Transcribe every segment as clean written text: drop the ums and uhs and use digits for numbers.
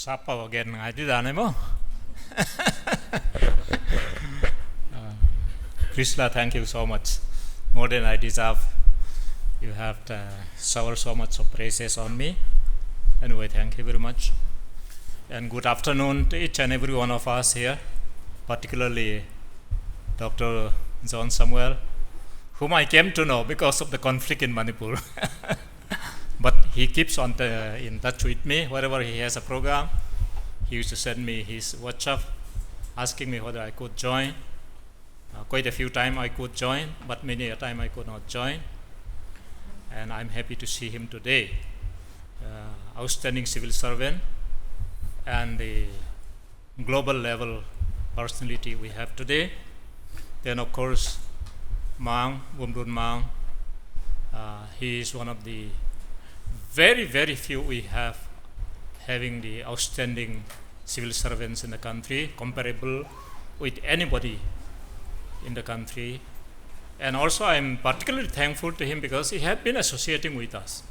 Sapa again ngai di dane mo. Krishna, thank you so much. More than I deserve. You have showered so much of praises on me. Anyway, thank you very much. And good afternoon to each and every one of us here, particularly Dr. John Samuel, whom I came to know because of the conflict in Manipur. But he keeps on in touch with me. Wherever he has a program, he used to send me his WhatsApp, asking me whether I could join. Quite a few times I could join, but many a time I could not join. And I'm happy to see him today. Outstanding civil servant and the global level personality we have today. Then of course, Vumlunmang, he is one of the very, very few we have having the outstanding civil servants in the country, comparable with anybody in the country. And also I'm particularly thankful to him because he had been associating with us.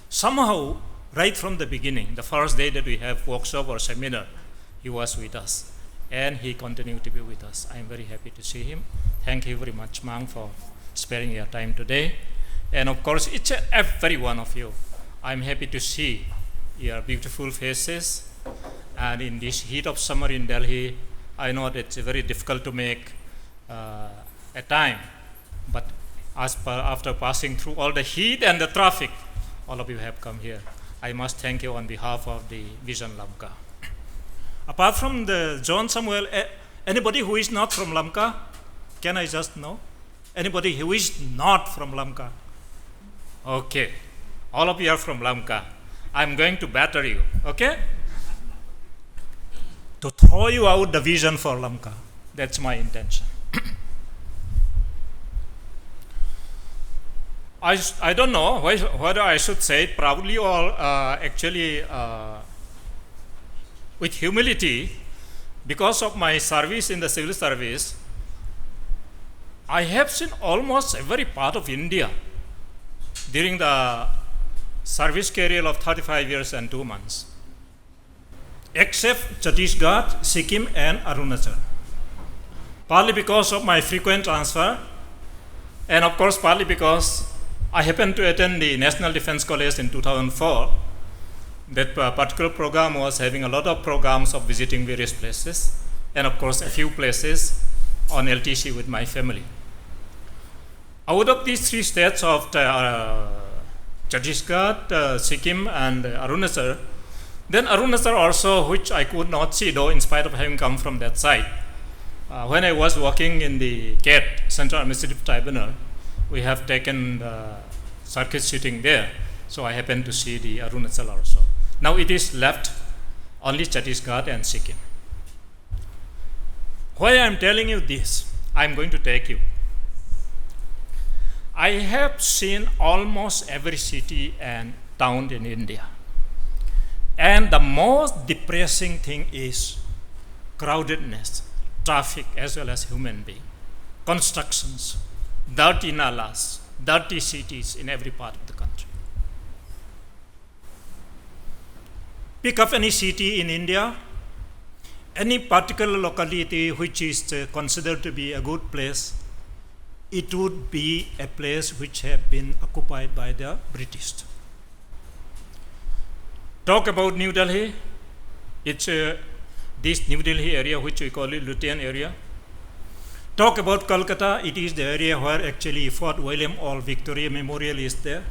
Somehow, right from the beginning, the first day that we have workshop or seminar, he was with us. And he continued to be with us. I'm very happy to see him. Thank you very much, Mang, for sparing your time today. And of course, each and every one of you, I'm happy to see your beautiful faces. And in this heat of summer in Delhi, I know that it's very difficult to make a time. But after passing through all the heat and the traffic, all of you have come here. I must thank you on behalf of the Vision Lamka. Apart from the John Samuel, anybody who is not from Lamka, can I just know? Anybody who is not from Lamka? Okay, all of you are from Lamka. I'm going to batter you, okay? To throw you out the vision for Lamka. That's my intention. I don't know whether I should say it proudly or actually with humility. Because of my service in the civil service, I have seen almost every part of India during the service career of 35 years and 2 months, except Chhattisgarh, Sikkim and Arunachal. Partly because of my frequent transfer, and of course partly because I happened to attend the National Defense College in 2004. That particular program was having a lot of programs of visiting various places, and of course a few places on LTC with my family. Out of these 3 states of Chhattisgarh, Sikkim and Arunachal, then Arunachal also, which I could not see though in spite of having come from that side. When I was working in the CAT, Central Administrative Tribunal, we have taken circuit sitting there, so I happened to see the Arunachal also. Now it is left only Chhattisgarh and Sikkim. Why I am telling you this, I am going to take you. I have seen almost every city and town in India. And the most depressing thing is crowdedness, traffic as well as human being, constructions, dirty nalas, dirty cities in every part of the country. Pick up any city in India, any particular locality which is considered to be a good place, it would be a place which have been occupied by the British. Talk about New Delhi, it's this New Delhi area which we call it Lutean area. Talk about Calcutta, it is the area where actually Fort William or Victoria Memorial is there.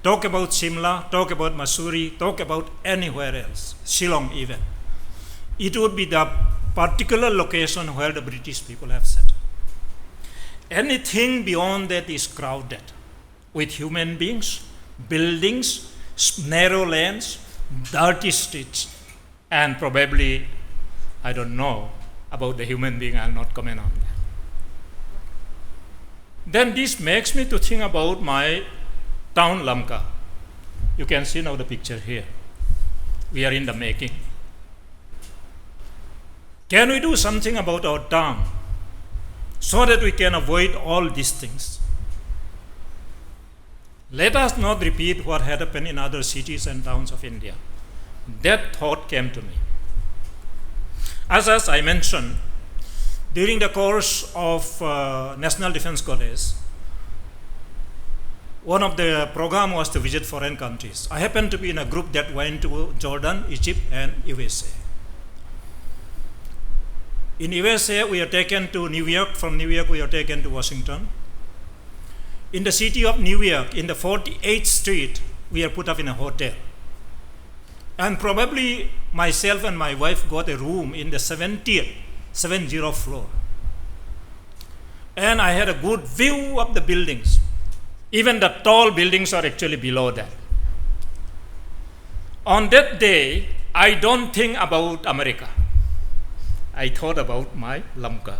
Talk about Shimla, talk about Mussoorie, talk about anywhere else, Shillong even. It would be the particular location where the British people have settled. Anything beyond that is crowded with human beings, buildings, narrow lanes, dirty streets, and probably, I don't know about the human being, I'll not comment on that. Then this makes me to think about my town Lamka. You can see now the picture here. We are in the making. Can we do something about our town so that we can avoid all these things? Let us not repeat what had happened in other cities and towns of India. that thought came to me. As I mentioned, during the course of National Defense College, one of the program was to visit foreign countries. I happened to be in a group that went to Jordan, Egypt, and USA. In USA, we are taken to New York. From New York, we are taken to Washington. In the city of New York, in the 48th Street, we are put up in a hotel. And probably myself and my wife got a room in the 70th floor. And I had a good view of the buildings. Even the tall buildings are actually below that. On that day, I don't think about America. I thought about my Lamka.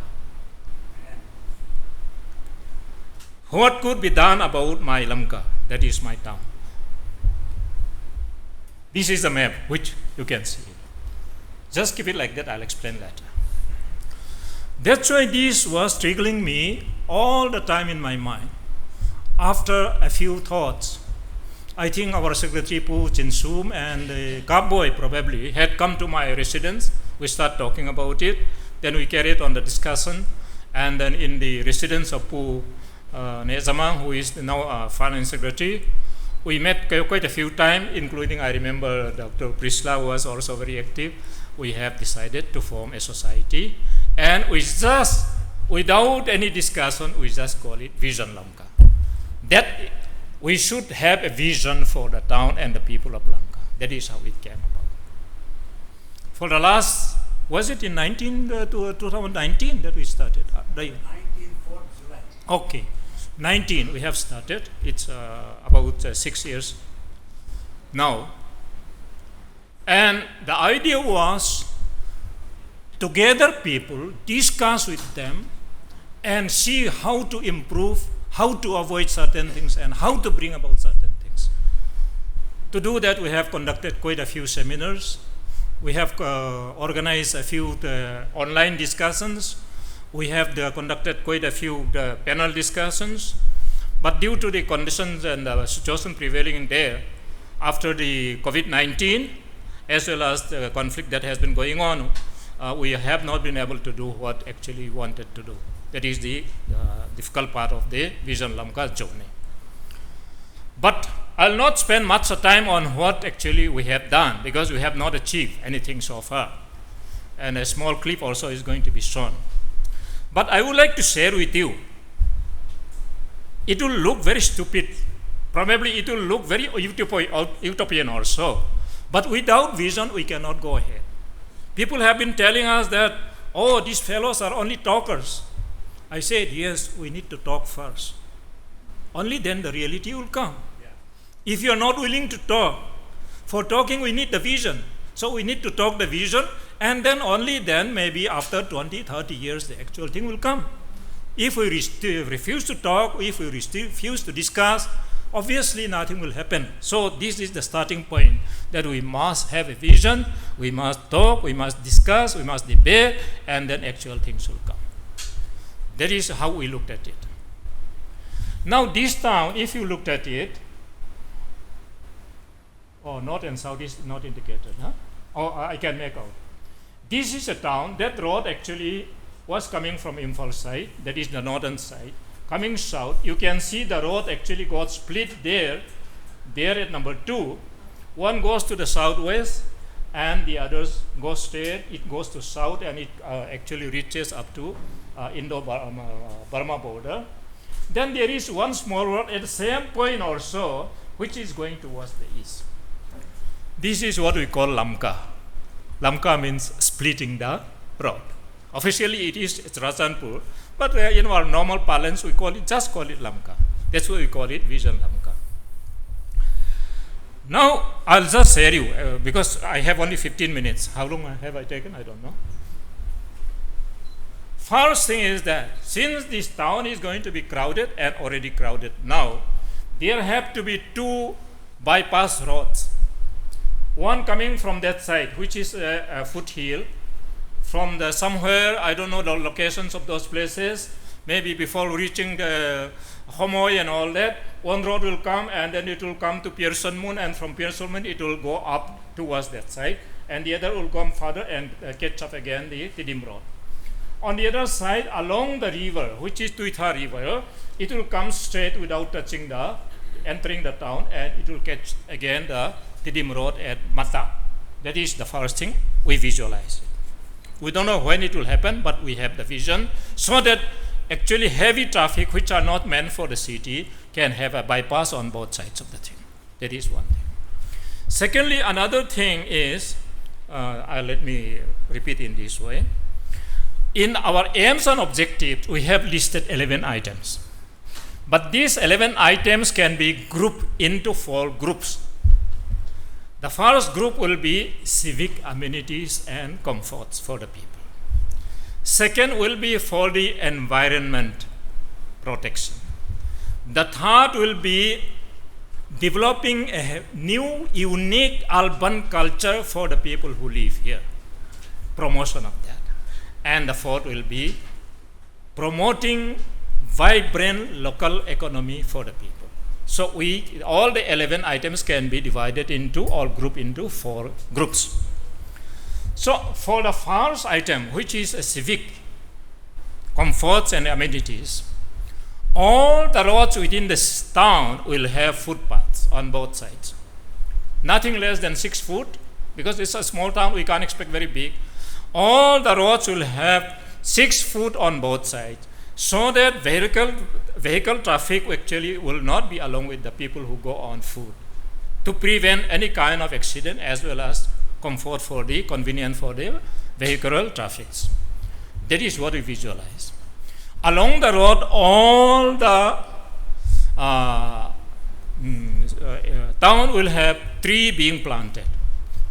What could be done about my Lamka? That is my town. This is the map, which you can see. Just keep it like that, I'll explain later. That's why this was triggering me all the time in my mind. After a few thoughts, I think our Secretary Pu Chin Sum and the Cowboy probably had come to my residence. We start talking about it. Then we carried on the discussion. And then in the residence of Pu Neihsial, who is now Finance Secretary, we met quite a few times, including I remember Dr. Prisla was also very active. We have decided to form a society. And we just, without any discussion, we just call it Vision Lamka. That we should have a vision for the town and the people of Lamka. That is how it came about. For the last, was it in 2019 that we started? 19th July. Okay, 19 we have started. It's about 6 years now. And the idea was to gather people, discuss with them, and see how to improve, how to avoid certain things, and how to bring about certain things. To do that, we have conducted quite a few seminars. We have organized a few online discussions. We have conducted quite a few panel discussions. But due to the conditions and the situation prevailing in there, after the COVID-19, as well as the conflict that has been going on, we have not been able to do what actually we wanted to do. That is the difficult part of the Vision Lamka journey. But I'll not spend much time on what actually we have done, because we have not achieved anything so far. And a small clip also is going to be shown. But I would like to share with you, it will look very stupid. Probably it will look very utopian also. But without vision, we cannot go ahead. People have been telling us that, oh, these fellows are only talkers. I said, yes, we need to talk first. Only then the reality will come. Yeah. If you are not willing to talk, for talking we need the vision. So we need to talk the vision, and then only then, maybe after 20, 30 years, the actual thing will come. If we refuse to talk, if we refuse to discuss, obviously nothing will happen. So this is the starting point, that we must have a vision, we must talk, we must discuss, we must debate, and then actual things will come. That is how we looked at it. Now this town, if you looked at it, north and south is not indicated, huh? I can make out. This is a town. That road actually was coming from Imphal side, that is the northern side. Coming south, you can see the road actually got split there at number 2. One goes to the southwest, and the others go straight. It goes to south, and it actually reaches up to Indo-Burma border. Then there is one small road at the same point also, which is going towards the east. This is what we call Lamka. Lamka means splitting the road. Officially it is Rajanpur, but in our normal parlance we just call it Lamka. That's why we call it Vision Lamka. Now I'll just share you, because I have only 15 minutes. How long have I taken? I don't know. First thing is that since this town is going to be crowded, and already crowded now, there have to be 2 bypass roads. One coming from that side, which is a foothill, from the somewhere, I don't know the locations of those places, Maybe before reaching the Homoy and all that, one road will come and then it will come to Pearson Moon, and from Pearson Moon it will go up towards that side, and the other will come further and catch up again the Tidim Road. On the other side, along the river, which is Tuitha River, it will come straight without touching entering the town, and it will catch again the Tidim Road at Mata. That is the first thing we visualize. We don't know when it will happen, but we have the vision so that actually heavy traffic which are not meant for the city can have a bypass on both sides of the thing. That is one thing. Secondly, another thing is, let me repeat in this way. In our aims and objectives, we have listed 11 items. But these 11 items can be grouped into 4 groups. The first group will be civic amenities and comforts for the people. Second will be for the environment protection. The third will be developing a new, unique urban culture for the people who live here. Promotion of that. And the fourth will be promoting vibrant local economy for the people. So all the 11 items can be divided into, or grouped into 4 groups. So for the first item, which is a civic comforts and amenities, all the roads within this town will have footpaths on both sides. Nothing less than 6 foot, because it's a small town, we can't expect very big. All the roads will have 6 foot on both sides, so that vehicle traffic actually will not be along with the people who go on foot, to prevent any kind of accident as well as comfort for the convenience for the vehicular traffics. That is what we visualize. Along the road, all the town will have tree being planted.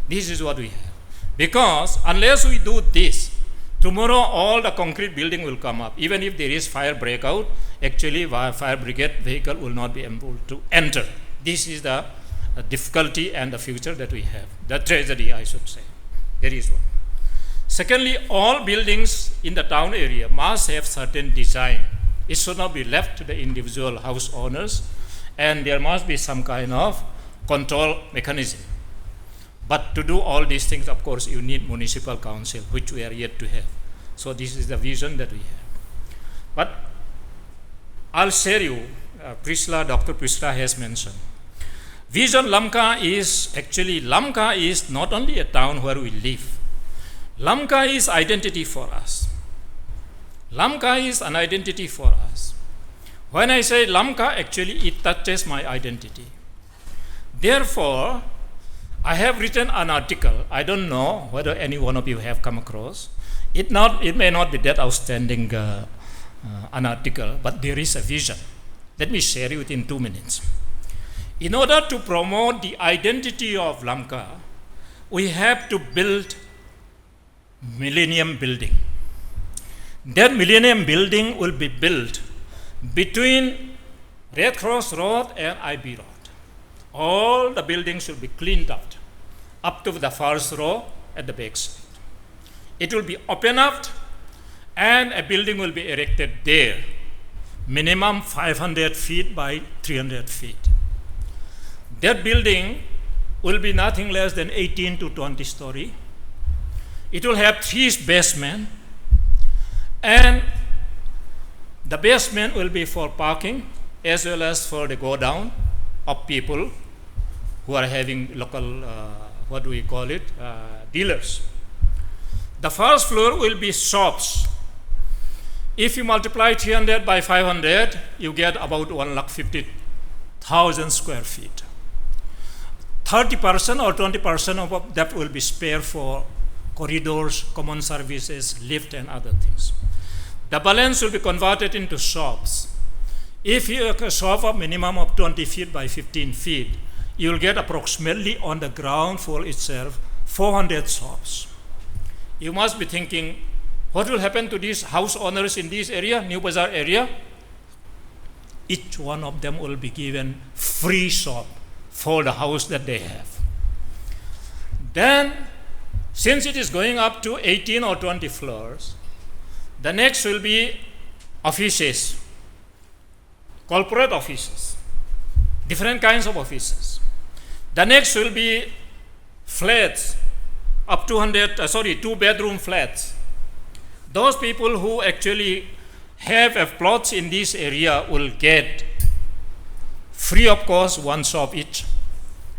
This is what we have. Because unless we do this, tomorrow all the concrete building will come up. Even if there is fire breakout, actually fire brigade vehicle will not be able to enter. This is the difficulty and the future that we have. The tragedy, I should say. There is one. Secondly, all buildings in the town area must have certain design. It should not be left to the individual house owners, and there must be some kind of control mechanism. But to do all these things, of course, you need municipal council, which we are yet to have. So this is the vision that we have. But I'll share you, Dr. Prisla has mentioned. Vision Lamka is not only a town where we live. Lamka is identity for us. Lamka is an identity for us. When I say Lamka, actually it touches my identity. Therefore, I have written an article. I don't know whether any one of you have come across. It may not be that outstanding an article, but there is a vision. Let me share it in 2 minutes. In order to promote the identity of Lamka, we have to build millennium building. That millennium building will be built between Red Cross Road and IB Road. All the buildings should be cleaned up to the first row at the back side. It will be opened up and a building will be erected there, minimum 500 feet by 300 feet. That building will be nothing less than 18 to 20 story. It will have 3 basements, and the basement will be for parking as well as for the go down of people who are having local, dealers. The first floor will be shops. If you multiply 300 by 500, you get about 150,000 square feet. 30% or 20% of that will be spared for corridors, common services, lift and other things. The balance will be converted into shops. If you have a shop of minimum of 20 feet by 15 feet, you will get approximately on the ground floor itself 400 shops. You must be thinking, what will happen to these house owners in this area, New Bazaar area? Each one of them will be given free shop for the house that they have. Then, since it is going up to 18 or 20 floors, the next will be offices, corporate offices, different kinds of offices. The next will be flats, up to 2-bedroom flats. Those people who actually have a plot in this area will get free of cost one shop each.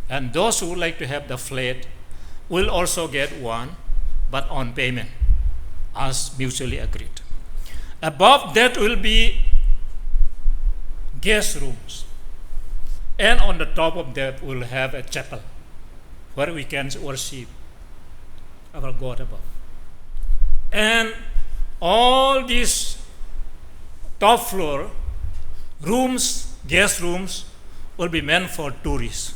And those who would like to have the flat will also get one, but on payment, as mutually agreed. Above that will be guest rooms. And on the top of that, we'll have a chapel where we can worship our God above. And all these top floor rooms, guest rooms, will be meant for tourists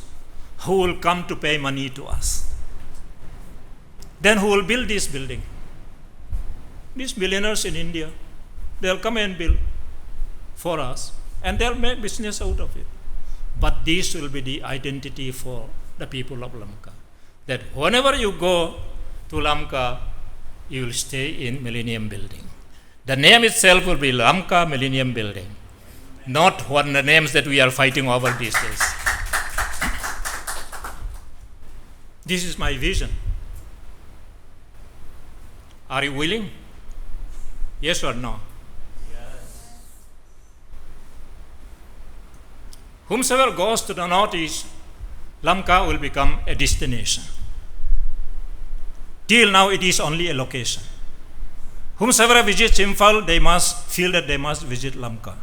who will come to pay money to us. Then who will build this building? These millionaires in India, they'll come and build for us, and they'll make business out of it. But this will be the identity for the people of Lamka. That whenever you go to Lamka, you will stay in Millennium Building. The name itself will be Lamka Millennium Building, not one the names that we are fighting over these days. This is my vision. Are you willing? Yes or no? Whomsoever goes to the northeast, Lamka will become a destination. Till now, it is only a location. Whomsoever visits Imphal, they must feel that they must visit Lamka.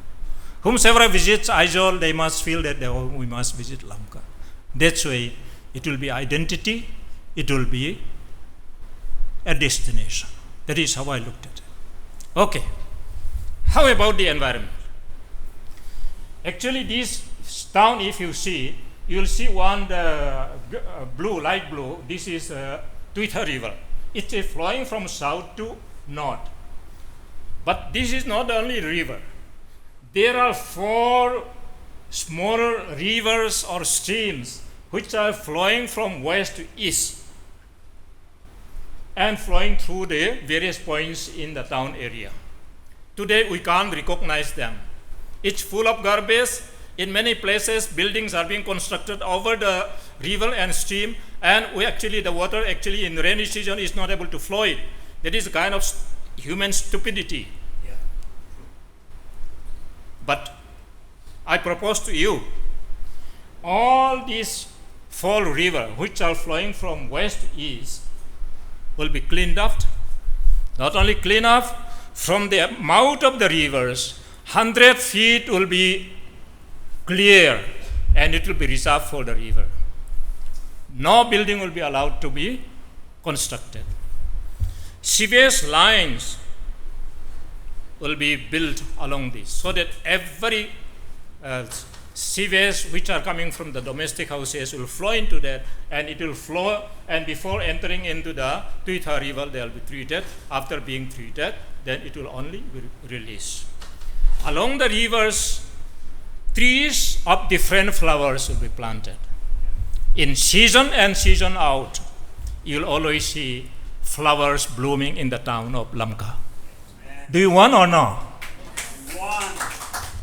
Whomsoever visits Aizawl, they must feel that we must visit Lamka. That's why it will be identity, it will be a destination. That is how I looked at it. Okay. How about the environment? Actually, this town, if you see, you will see one blue, light blue. This is Guite River. It is flowing from south to north. But this is not the only river. There are 4 smaller rivers or streams which are flowing from west to east and flowing through the various points in the town area. Today, we can't recognize them. It's full of garbage. In many places, buildings are being constructed over the river and stream, and the water in the rainy season is not able to flow it. That is a kind of human stupidity. Yeah. But I propose to you, all these 4 rivers which are flowing from west to east will be cleaned up. Not only cleaned up, from the mouth of the rivers, 100 feet will be clear, and it will be reserved for the river. No building will be allowed to be constructed. Sewage lines will be built along this, so that every sewage which are coming from the domestic houses will flow into that, and it will flow, and before entering into the Guite River, they will be treated. After being treated, then it will only be released. Along the rivers, trees of different flowers will be planted. In season and season out, you will always see flowers blooming in the town of Lamka. Do you want or no?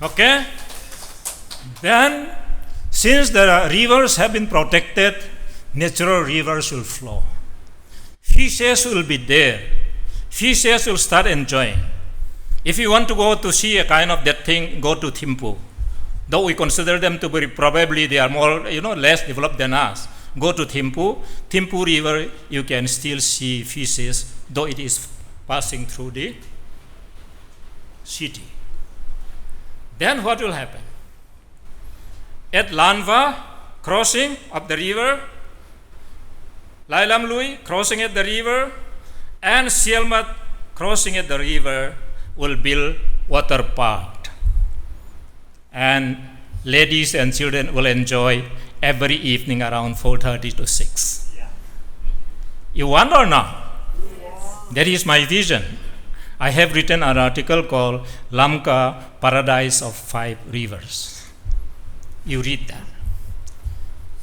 Okay? Then, since the rivers have been protected, natural rivers will flow. Fishes will be there. Fishes will start enjoying. If you want to go to see a kind of that thing, go to Thimphu. Though we consider them to be probably they are more, less developed than us. Go to Thimphu. Thimphu River, you can still see fishes, though it is passing through the city. Then what will happen? At Lanva, crossing of the river, Lai Lam Lui, crossing at the river, and Sialmat, crossing at the river, will build water park. And ladies and children will enjoy every evening around 4:30 to 6. Yeah. You want or not? Yes. That is my vision. I have written an article called Lamka, Paradise of 5 Rivers. You read that.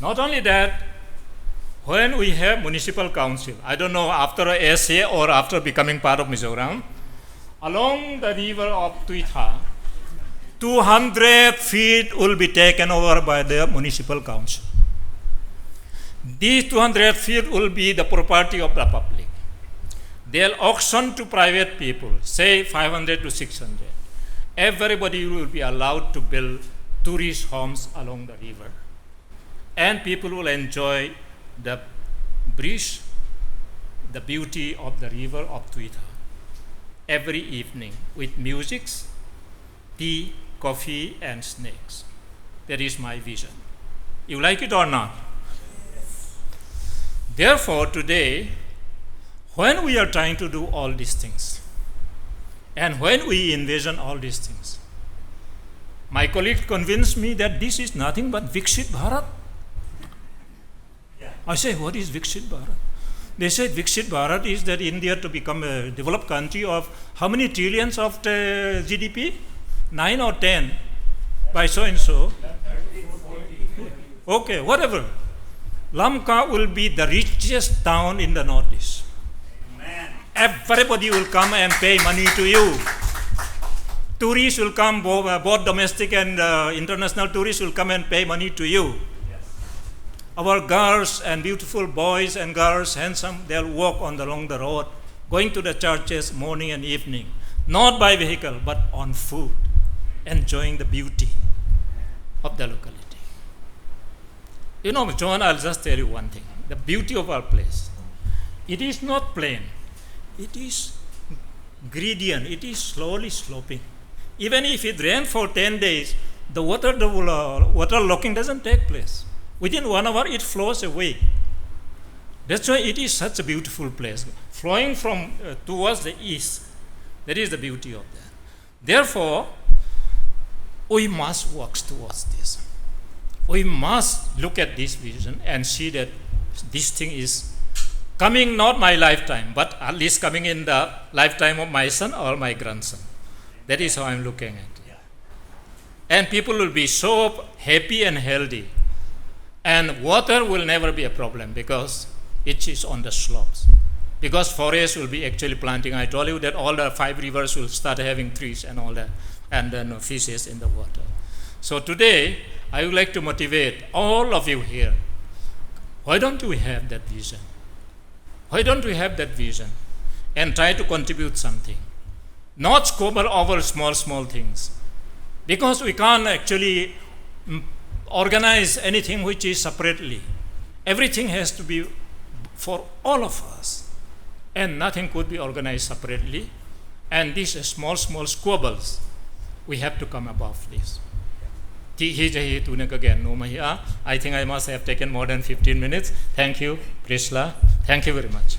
Not only that, when we have municipal council, I don't know after a essay or after becoming part of Mizoram, along the river of Tuitha, 200 feet will be taken over by the municipal council. These 200 feet will be the property of the public. They'll auction to private people, say 500 to 600. Everybody will be allowed to build tourist homes along the river. And people will enjoy the breeze, the beauty of the river of Tuitha every evening with music, tea, coffee, and snacks. That is my vision. You like it or not? Therefore, today, when we are trying to do all these things, and when we envision all these things, my colleague convinced me that this is nothing but Viksit Bharat. I say, what is Viksit Bharat? They said Viksit Bharat is that India to become a developed country of how many trillions of the GDP? 9 or 10 by so and so. Okay, whatever. Lamka will be the richest town in the Northeast. Amen. Everybody will come and pay money to you. Tourists will come, both domestic and international tourists will come and pay money to you. Yes. Our girls and beautiful boys and girls, handsome, they'll walk along the road, going to the churches morning and evening, not by vehicle, but on foot, enjoying the beauty of the locality. You know, John, I'll just tell you one thing. The beauty of our place. It is not plain. It is gradient. It is slowly sloping. Even if it rains for 10 days, the water locking doesn't take place. Within 1 hour, it flows away. That's why it is such a beautiful place. Flowing from towards the east. That is the beauty of that. Therefore, we must work towards this. We must look at this vision and see that this thing is coming not my lifetime, but at least coming in the lifetime of my son or my grandson. That is how I'm looking at it. And people will be so happy and healthy. And water will never be a problem because it is on the slopes. Because forest will be actually planting. I told you that all the 5 rivers will start having trees and all that, and then fishes in the water. So today, I would like to motivate all of you here. Why don't we have that vision? Why don't we have that vision and try to contribute something? Not squabble over small things. Because we can't actually organize anything which is separately. Everything has to be for all of us. And nothing could be organized separately. And these small squabbles, we have to come above this. I think I must have taken more than 15 minutes. Thank you, Prisla. Thank you very much.